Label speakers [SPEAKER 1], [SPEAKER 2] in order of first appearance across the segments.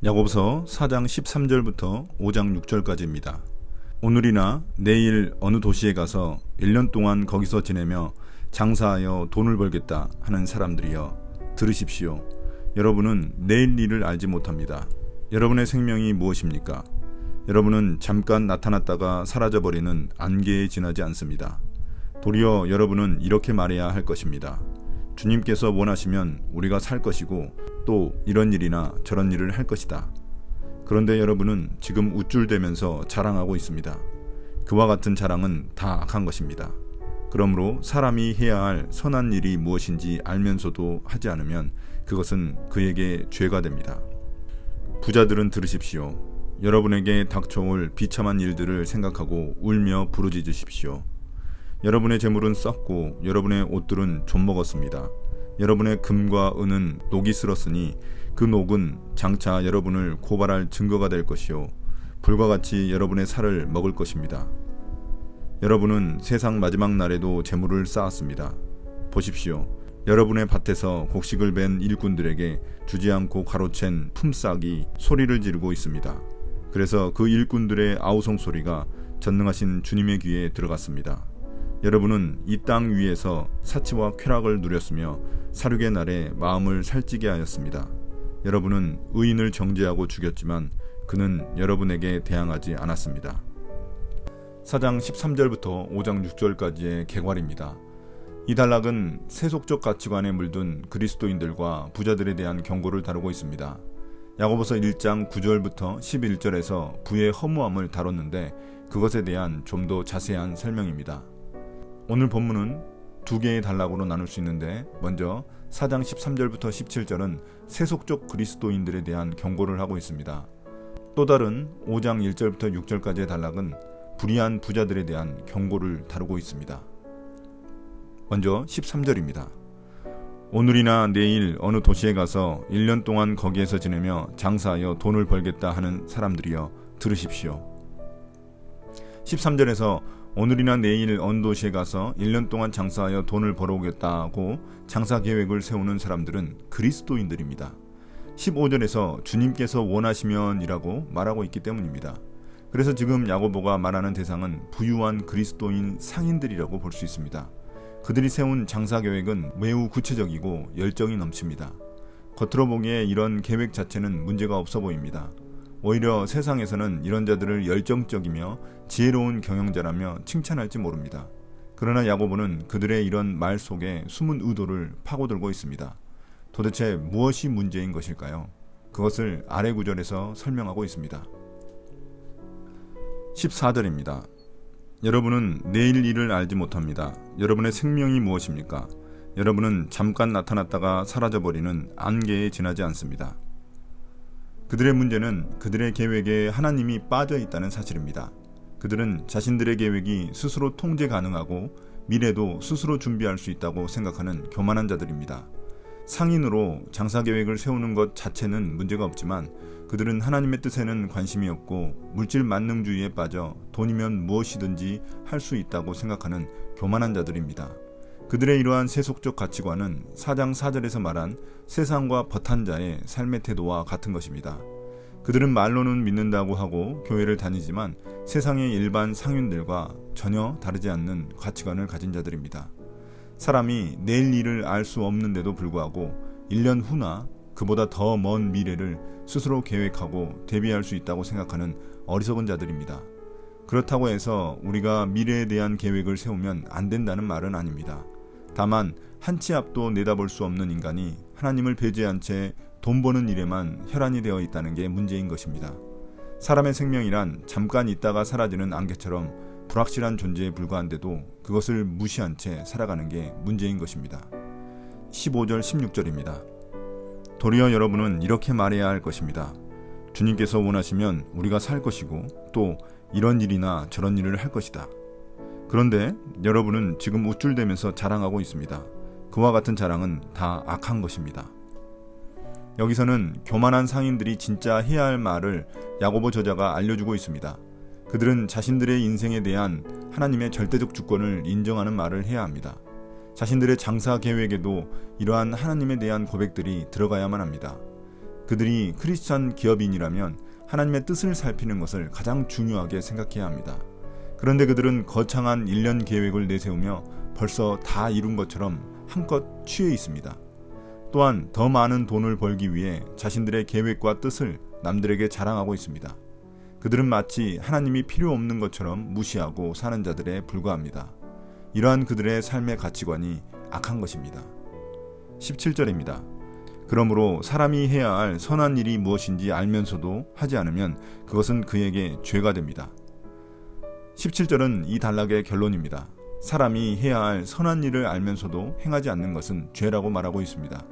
[SPEAKER 1] 야고보서 4장 13절부터 5장 6절까지입니다. 오늘이나 내일 어느 도시에 가서 1년 동안 거기서 지내며 장사하여 돈을 벌겠다 하는 사람들이여 들으십시오. 여러분은 내일 일을 알지 못합니다. 여러분의 생명이 무엇입니까? 여러분은 잠깐 나타났다가 사라져버리는 안개에 지나지 않습니다. 도리어 여러분은 이렇게 말해야 할 것입니다. 주님께서 원하시면 우리가 살 것이고 또 이런 일이나 저런 일을 할 것이다. 그런데 여러분은 지금 우쭐대면서 자랑하고 있습니다. 그와 같은 자랑은 다 악한 것입니다. 그러므로 사람이 해야 할 선한 일이 무엇인지 알면서도 하지 않으면 그것은 그에게 죄가 됩니다. 부자들은 들으십시오. 여러분에게 닥쳐올 비참한 일들을 생각하고 울며 부르짖으십시오. 여러분의 재물은 썩고 여러분의 옷들은 좀먹었습니다. 여러분의 금과 은은 녹이 슬었으니 그 녹은 장차 여러분을 고발할 증거가 될 것이요 불과 같이 여러분의 살을 먹을 것입니다. 여러분은 세상 마지막 날에도 재물을 쌓았습니다. 보십시오. 여러분의 밭에서 곡식을 벤 일꾼들에게 주지 않고 가로챈 품삯이 소리를 지르고 있습니다. 그래서 그 일꾼들의 아우성 소리가 전능하신 주님의 귀에 들어갔습니다. 여러분은 이 땅 위에서 사치와 쾌락을 누렸으며 사륙의 날에 마음을 살찌게 하였습니다. 여러분은 의인을 정죄하고 죽였지만 그는 여러분에게 대항하지 않았습니다. 4장 13절부터 5장 6절까지의 개괄입니다. 이 단락은 세속적 가치관에 물든 그리스도인들과 부자들에 대한 경고를 다루고 있습니다. 야고보서 1장 9절부터 11절에서 부의 허무함을 다뤘는데 그것에 대한 좀 더 자세한 설명입니다. 오늘 본문은 두 개의 단락으로 나눌 수 있는데 먼저 4장 13절부터 17절은 세속적 그리스도인들에 대한 경고를 하고 있습니다. 또 다른 5장 1절부터 6절까지의 단락은 불의한 부자들에 대한 경고를 다루고 있습니다. 먼저 13절입니다. 오늘이나 내일 어느 도시에 가서 1년 동안 거기에서 지내며 장사하여 돈을 벌겠다 하는 사람들이여 들으십시오. 13절에서 오늘이나 내일 어느 도시에 가서 1년 동안 장사하여 돈을 벌어오겠다고 장사 계획을 세우는 사람들은 그리스도인들입니다. 15절에서 주님께서 원하시면 이라고 말하고 있기 때문입니다. 그래서 지금 야고보가 말하는 대상은 부유한 그리스도인 상인들이라고 볼 수 있습니다. 그들이 세운 장사 계획은 매우 구체적이고 열정이 넘칩니다. 겉으로 보기에 이런 계획 자체는 문제가 없어 보입니다. 오히려 세상에서는 이런 자들을 열정적이며 지혜로운 경영자라며 칭찬할지 모릅니다. 그러나 야고보는 그들의 이런 말 속에 숨은 의도를 파고들고 있습니다. 도대체 무엇이 문제인 것일까요? 그것을 아래 구절에서 설명하고 있습니다. 14절입니다. 여러분은 내일 일을 알지 못합니다. 여러분의 생명이 무엇입니까? 여러분은 잠깐 나타났다가 사라져버리는 안개에 지나지 않습니다. 그들의 문제는 그들의 계획에 하나님이 빠져 있다는 사실입니다. 그들은 자신들의 계획이 스스로 통제 가능하고 미래도 스스로 준비할 수 있다고 생각하는 교만한 자들입니다. 상인으로 장사 계획을 세우는 것 자체는 문제가 없지만 그들은 하나님의 뜻에는 관심이 없고 물질 만능주의에 빠져 돈이면 무엇이든지 할 수 있다고 생각하는 교만한 자들입니다. 그들의 이러한 세속적 가치관은 4장 4절에서 말한 세상과 버탄 자의 삶의 태도와 같은 것입니다. 그들은 말로는 믿는다고 하고 교회를 다니지만 세상의 일반 상인들과 전혀 다르지 않는 가치관을 가진 자들입니다. 사람이 내일 일을 알 수 없는데도 불구하고 1년 후나 그보다 더 먼 미래를 스스로 계획하고 대비할 수 있다고 생각하는 어리석은 자들입니다. 그렇다고 해서 우리가 미래에 대한 계획을 세우면 안 된다는 말은 아닙니다. 다만 한 치 앞도 내다볼 수 없는 인간이 하나님을 배제한 채 돈 버는 일에만 혈안이 되어 있다는 게 문제인 것입니다. 사람의 생명이란 잠깐 있다가 사라지는 안개처럼 불확실한 존재에 불과한데도 그것을 무시한 채 살아가는 게 문제인 것입니다. 15절 16절입니다. 도리어 여러분은 이렇게 말해야 할 것입니다. 주님께서 원하시면 우리가 살 것이고 또 이런 일이나 저런 일을 할 것이다. 그런데 여러분은 지금 우쭐대면서 자랑하고 있습니다. 그와 같은 자랑은 다 악한 것입니다. 여기서는 교만한 상인들이 진짜 해야 할 말을 야고보 저자가 알려주고 있습니다. 그들은 자신들의 인생에 대한 하나님의 절대적 주권을 인정하는 말을 해야 합니다. 자신들의 장사 계획에도 이러한 하나님에 대한 고백들이 들어가야만 합니다. 그들이 크리스찬 기업인이라면 하나님의 뜻을 살피는 것을 가장 중요하게 생각해야 합니다. 그런데 그들은 거창한 1년 계획을 내세우며 벌써 다 이룬 것처럼 한껏 취해 있습니다. 또한 더 많은 돈을 벌기 위해 자신들의 계획과 뜻을 남들에게 자랑하고 있습니다. 그들은 마치 하나님이 필요 없는 것처럼 무시하고 사는 자들에 불과합니다. 이러한 그들의 삶의 가치관이 악한 것입니다. 17절입니다. 그러므로 사람이 해야 할 선한 일이 무엇인지 알면서도 하지 않으면 그것은 그에게 죄가 됩니다. 17절은 이 단락의 결론입니다. 사람이 해야 할 선한 일을 알면서도 행하지 않는 것은 죄라고 말하고 있습니다.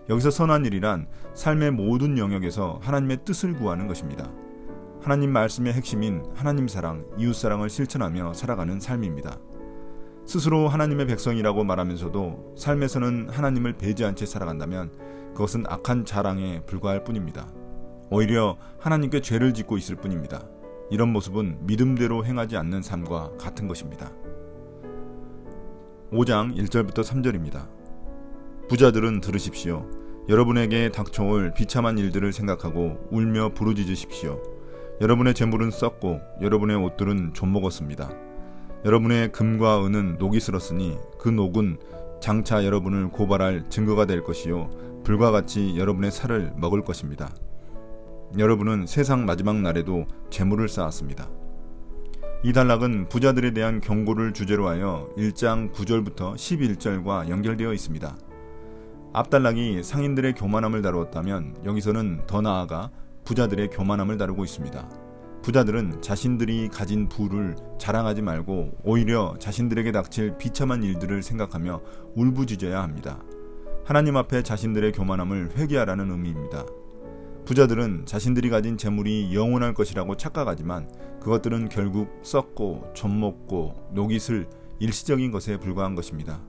[SPEAKER 1] 여기서 선한 일이란 삶의 모든 영역에서 하나님의 뜻을 구하는 것입니다. 하나님 말씀의 핵심인 하나님 사랑, 이웃 사랑을 실천하며 살아가는 삶입니다. 스스로 하나님의 백성이라고 말하면서도 삶에서는 하나님을 배제한 채 살아간다면 그것은 악한 자랑에 불과할 뿐입니다. 오히려 하나님께 죄를 짓고 있을 뿐입니다. 이런 모습은 믿음대로 행하지 않는 삶과 같은 것입니다. 5장 1절부터 3절입니다. 부자들은 들으십시오. 여러분에게 닥쳐올 비참한 일들을 생각하고 울며 부르짖으십시오. 여러분의 재물은 썩고 여러분의 옷들은 좀먹었습니다. 여러분의 금과 은은 녹이 슬었으니 그 녹은 장차 여러분을 고발할 증거가 될 것이요 불과 같이 여러분의 살을 먹을 것입니다. 여러분은 세상 마지막 날에도 재물을 쌓았습니다. 이 단락은 부자들에 대한 경고를 주제로 하여 1장 9절부터 11절과 연결되어 있습니다. 앞 단락이 상인들의 교만함을 다루었다면 여기서는 더 나아가 부자들의 교만함을 다루고 있습니다. 부자들은 자신들이 가진 부를 자랑하지 말고 오히려 자신들에게 닥칠 비참한 일들을 생각하며 울부짖어야 합니다. 하나님 앞에 자신들의 교만함을 회개하라는 의미입니다. 부자들은 자신들이 가진 재물이 영원할 것이라고 착각하지만 그것들은 결국 썩고 좀먹고 녹이 슬 일시적인 것에 불과한 것입니다.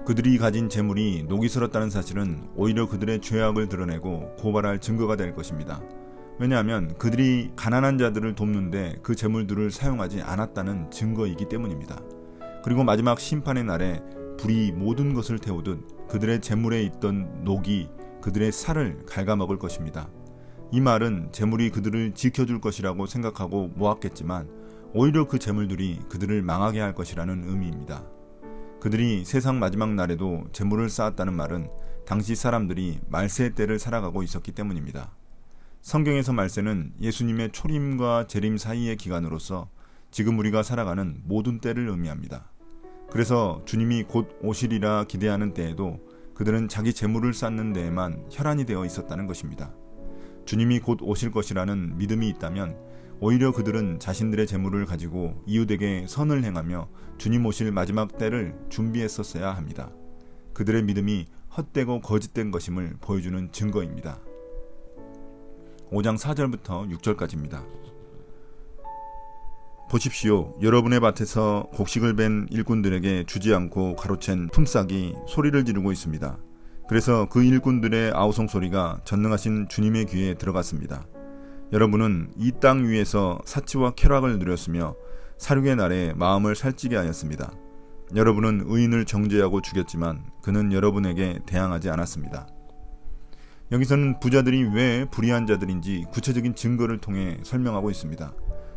[SPEAKER 1] 그들이 가진 재물이 녹이 슬었다는 사실은 오히려 그들의 죄악을 드러내고 고발할 증거가 될 것입니다. 왜냐하면 그들이 가난한 자들을 돕는데 그 재물들을 사용하지 않았다는 증거이기 때문입니다. 그리고 마지막 심판의 날에 불이 모든 것을 태우듯 그들의 재물에 있던 녹이 그들의 살을 갉아먹을 것입니다. 이 말은 재물이 그들을 지켜줄 것이라고 생각하고 모았겠지만 오히려 그 재물들이 그들을 망하게 할 것이라는 의미입니다. 그들이 세상 마지막 날에도 재물을 쌓았다는 말은 당시 사람들이 말세 때를 살아가고 있었기 때문입니다. 성경에서 말세는 예수님의 초림과 재림 사이의 기간으로서 지금 우리가 살아가는 모든 때를 의미합니다. 그래서 주님이 곧 오시리라 기대하는 때에도 그들은 자기 재물을 쌓는 데에만 혈안이 되어 있었다는 것입니다. 주님이 곧 오실 것이라는 믿음이 있다면 오히려 그들은 자신들의 재물을 가지고 이웃에게 선을 행하며 주님 오실 마지막 때를 준비했었어야 합니다. 그들의 믿음이 헛되고 거짓된 것임을 보여주는 증거입니다. 5장 4절부터 6절까지입니다. 보십시오. 여러분의 밭에서 곡식을 벤 일꾼들에게 주지 않고 가로챈 품삯이 소리를 지르고 있습니다. 그래서 그 일꾼들의 아우성 소리가 전능하신 주님의 귀에 들어갔습니다. 여러분은 이 땅 위에서 사치와 쾌락을 누렸으며 사륙의 날에 마음을 살찌게 하였습니다. 여러분은 의인을 정죄하고 죽였지만 그는 여러분에게 대항하지 않았습니다. 여기서는 부자들이 왜 불의한 자들인지 구체적인 증거를 통해 설명하고 있습니다.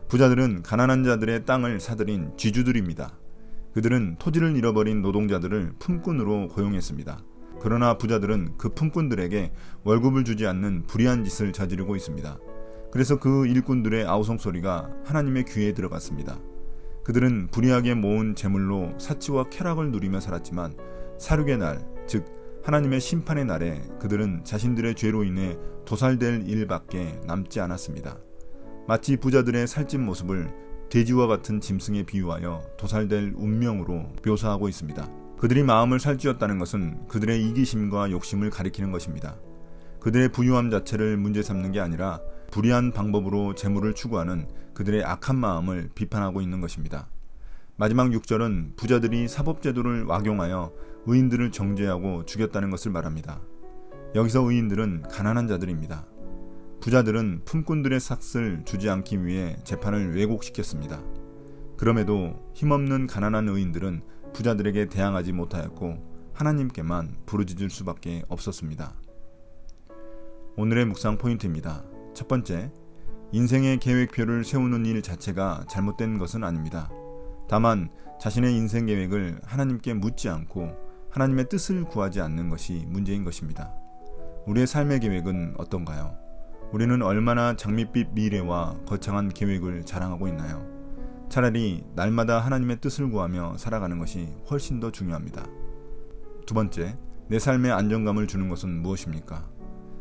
[SPEAKER 1] 부자들은 가난한 자들의 땅을 사들인 쥐주들입니다. 그들은 토지를 잃어버린 노동자들을 품꾼으로 고용했습니다. 그러나 부자들은 그 품꾼들에게 월급을 주지 않는 불의한 짓을 저지르고 있습니다. 그래서 그 일꾼들의 아우성 소리가 하나님의 귀에 들어갔습니다. 그들은 불의하게 모은 재물로 사치와 쾌락을 누리며 살았지만 사륙의 날, 즉 하나님의 심판의 날에 그들은 자신들의 죄로 인해 도살될 일밖에 남지 않았습니다. 마치 부자들의 살찐 모습을 돼지와 같은 짐승에 비유하여 도살될 운명으로 묘사하고 있습니다. 그들이 마음을 살찌웠다는 것은 그들의 이기심과 욕심을 가리키는 것입니다. 그들의 부유함 자체를 문제 삼는 게 아니라 불의한 방법으로 재물을 추구하는 그들의 악한 마음을 비판하고 있는 것입니다. 마지막 6절은 부자들이 사법제도를 악용하여 의인들을 정죄하고 죽였다는 것을 말합니다. 여기서 의인들은 가난한 자들입니다. 부자들은 품꾼들의 삭을 주지 않기 위해 재판을 왜곡시켰습니다. 그럼에도 힘없는 가난한 의인들은 부자들에게 대항하지 못하였고 하나님께만 부르짖을 수밖에 없었습니다. 오늘의 묵상 포인트입니다. 첫 번째, 인생의 계획표를 세우는 일 자체가 잘못된 것은 아닙니다. 다만 자신의 인생 계획을 하나님께 묻지 않고 하나님의 뜻을 구하지 않는 것이 문제인 것입니다. 우리의 삶의 계획은 어떤가요? 우리는 얼마나 장밋빛 미래와 거창한 계획을 자랑하고 있나요? 차라리 날마다 하나님의 뜻을 구하며 살아가는 것이 훨씬 더 중요합니다. 두 번째, 내 삶에 안정감을 주는 것은 무엇입니까?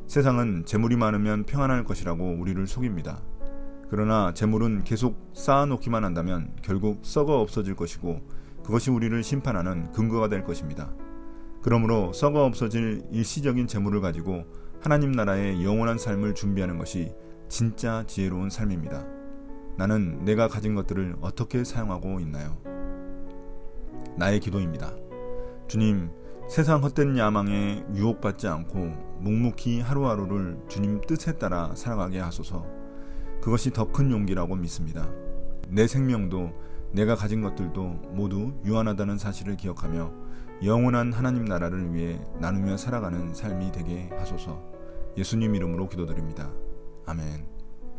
[SPEAKER 1] 세상은 재물이 많으면 평안할 것이라고 우리를 속입니다. 그러나 재물은 계속 쌓아놓기만 한다면 결국 썩어 없어질 것이고 그것이 우리를 심판하는 근거가 될 것입니다. 그러므로 썩어 없어질 일시적인 재물을 가지고 하나님 나라의 영원한 삶을 준비하는 것이 진짜 지혜로운 삶입니다. 나는 내가 가진 것들을 어떻게 사용하고 있나요? 나의 기도입니다. 주님, 세상 헛된 야망에 유혹받지 않고 묵묵히 하루하루를 주님 뜻에 따라 살아가게 하소서. 그것이 더 큰 용기라고 믿습니다. 내 생명도 내가 가진 것들도 모두 유한하다는 사실을 기억하며 영원한 하나님 나라를 위해 나누며 살아가는 삶이 되게 하소서. 예수님 이름으로 기도드립니다. 아멘.